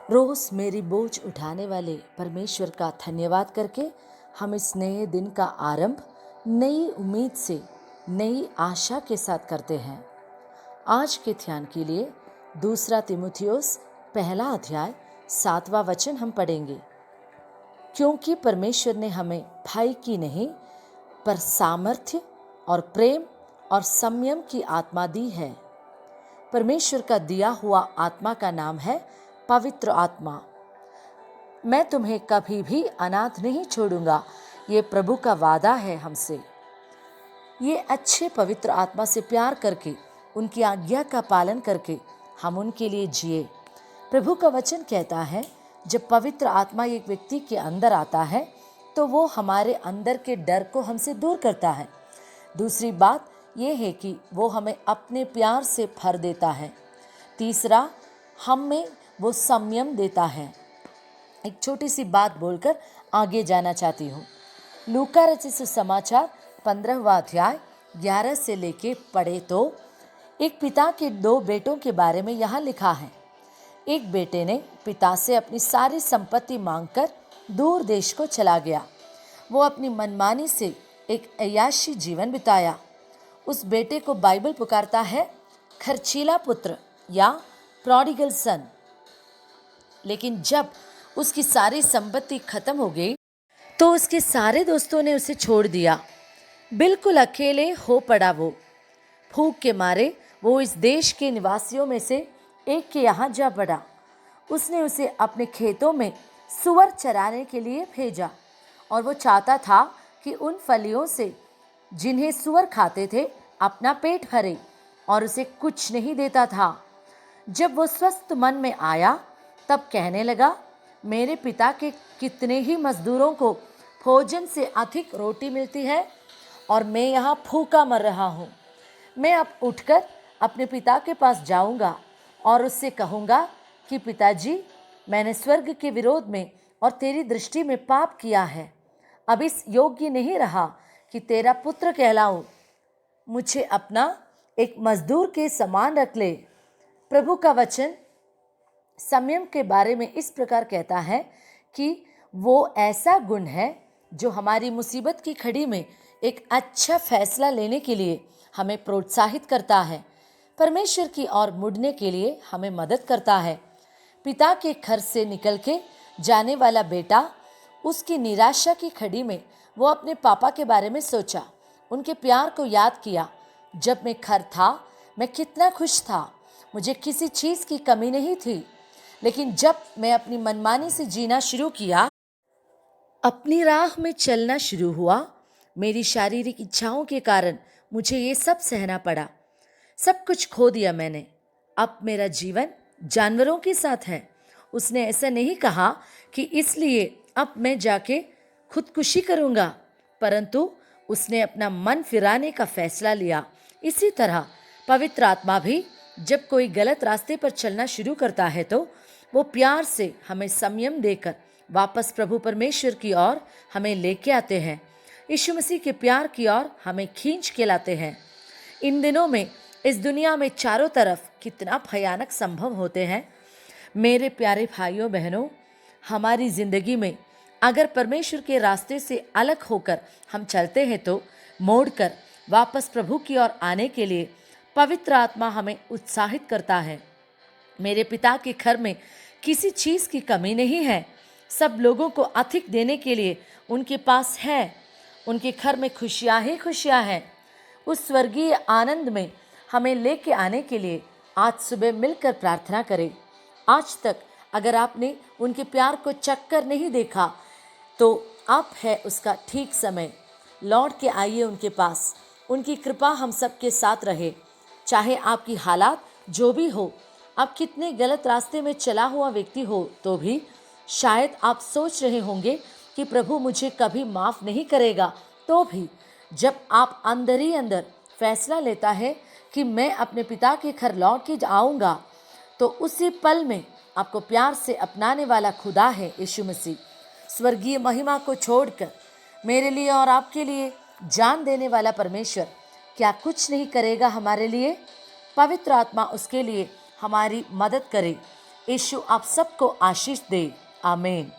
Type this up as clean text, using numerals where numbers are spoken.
रोज़ मेरी बोझ उठाने वाले परमेश्वर का धन्यवाद करके हम इस नए दिन का आरंभ नई उम्मीद से, नई आशा के साथ करते हैं। आज के ध्यान के लिए दूसरा तीमुथियुस पहला अध्याय 7वां वचन हम पढ़ेंगे। क्योंकि परमेश्वर ने हमें भय की नहीं पर सामर्थ्य और प्रेम और संयम की आत्मा दी है। परमेश्वर का दिया हुआ आत्मा का नाम है पवित्र आत्मा। मैं तुम्हें कभी भी अनाथ नहीं छोड़ूंगा, ये प्रभु का वादा है हमसे। ये अच्छे पवित्र आत्मा से प्यार करके, उनकी आज्ञा का पालन करके हम उनके लिए जिए। प्रभु का वचन कहता है, जब पवित्र आत्मा एक व्यक्ति के अंदर आता है तो वो हमारे अंदर के डर को हमसे दूर करता है। दूसरी बात यह है कि वो हमें अपने प्यार से भर देता है। तीसरा, हम में वो संयम देता है। एक छोटी सी बात बोलकर आगे जाना चाहती हूँ। लूका रचित सुसमाचार 15वां अध्याय 11 से लेके पढ़े तो एक पिता के 2 बेटों के बारे में यहाँ लिखा है। एक बेटे ने पिता से अपनी सारी संपत्ति मांगकर दूर देश को चला गया। वो अपनी मनमानी से एक अय्याशी जीवन बिताया। उस बेटे को बाइबल पुकारता है खर्चीला पुत्र या प्रोडिगल सन। लेकिन जब उसकी सारी संपत्ति खत्म हो गई तो उसके सारे दोस्तों ने उसे छोड़ दिया। बिल्कुल अकेले हो पड़ा वो। भूख के मारे वो इस देश के निवासियों में से एक के यहाँ जा पड़ा। उसने उसे अपने खेतों में सुअर चराने के लिए भेजा और वो चाहता था कि उन फलियों से जिन्हें सुअर खाते थे अपना पेट भरे, और उसे कुछ नहीं देता था। जब वो स्वस्थ मन में आया तब कहने लगा, मेरे पिता के कितने ही मजदूरों को भोजन से अधिक रोटी मिलती है और मैं यहाँ भूखा मर रहा हूँ। मैं अब उठकर अपने पिता के पास जाऊँगा और उससे कहूँगा कि पिताजी, मैंने स्वर्ग के विरोध में और तेरी दृष्टि में पाप किया है। अब इस योग्य नहीं रहा कि तेरा पुत्र कहलाऊं। मुझे अपना एक मजदूर के समान रख ले। प्रभु का वचन संयम के बारे में इस प्रकार कहता है कि वो ऐसा गुण है जो हमारी मुसीबत की घड़ी में एक अच्छा फैसला लेने के लिए हमें प्रोत्साहित करता है, परमेश्वर की ओर मुड़ने के लिए हमें मदद करता है। पिता के घर से निकल के जाने वाला बेटा, उसकी निराशा की घड़ी में वो अपने पापा के बारे में सोचा, उनके प्यार को याद किया। जब मैं घर था मैं कितना खुश था, मुझे किसी चीज़ की कमी नहीं थी। लेकिन जब मैं अपनी मनमानी से जीना शुरू किया, अपनी राह में चलना शुरू हुआ, मेरी शारीरिक इच्छाओं के कारण मुझे ये सब सहना पड़ा। सब कुछ खो दिया मैंने। अब मेरा जीवन जानवरों के साथ है। उसने ऐसा नहीं कहा कि इसलिए अब मैं जाके खुदकुशी करूँगा, परंतु उसने अपना मन फिराने का फैसला लिया। इसी तरह पवित्र आत्मा भी जब कोई गलत रास्ते पर चलना शुरू करता है तो वो प्यार से हमें संयम देकर वापस प्रभु परमेश्वर की ओर हमें लेके आते हैं। यीशु मसीह के प्यार की ओर हमें खींच के लाते हैं। इन दिनों में इस दुनिया में चारों तरफ कितना भयानक संभव होते हैं। मेरे प्यारे भाइयों बहनों, हमारी ज़िंदगी में अगर परमेश्वर के रास्ते से अलग होकर हम चलते हैं तो मोड़कर वापस प्रभु की ओर आने के लिए पवित्र आत्मा हमें उत्साहित करता है। मेरे पिता के घर में किसी चीज़ की कमी नहीं है। सब लोगों को अधिक देने के लिए उनके पास है। उनके घर में खुशियाँ ही खुशियाँ हैं। उस स्वर्गीय आनंद में हमें लेके आने के लिए आज सुबह मिलकर प्रार्थना करें। आज तक अगर आपने उनके प्यार को चक्कर नहीं देखा तो अब है उसका ठीक समय। लौट के आइए उनके पास। उनकी कृपा हम सबके साथ रहे। चाहे आपकी हालात जो भी हो, आप कितने गलत रास्ते में चला हुआ व्यक्ति हो तो भी शायद आप सोच रहे होंगे कि प्रभु मुझे कभी माफ़ नहीं करेगा, तो भी जब आप अंदर ही अंदर फैसला लेता है कि मैं अपने पिता के घर लौट के आऊँगा, तो उसी पल में आपको प्यार से अपनाने वाला खुदा है यीशु मसीह। स्वर्गीय महिमा को छोड़कर मेरे लिए और आपके लिए जान देने वाला परमेश्वर क्या कुछ नहीं करेगा हमारे लिए? पवित्र आत्मा उसके लिए हमारी मदद करे। यीशु आप सबको आशीष दे। आमीन।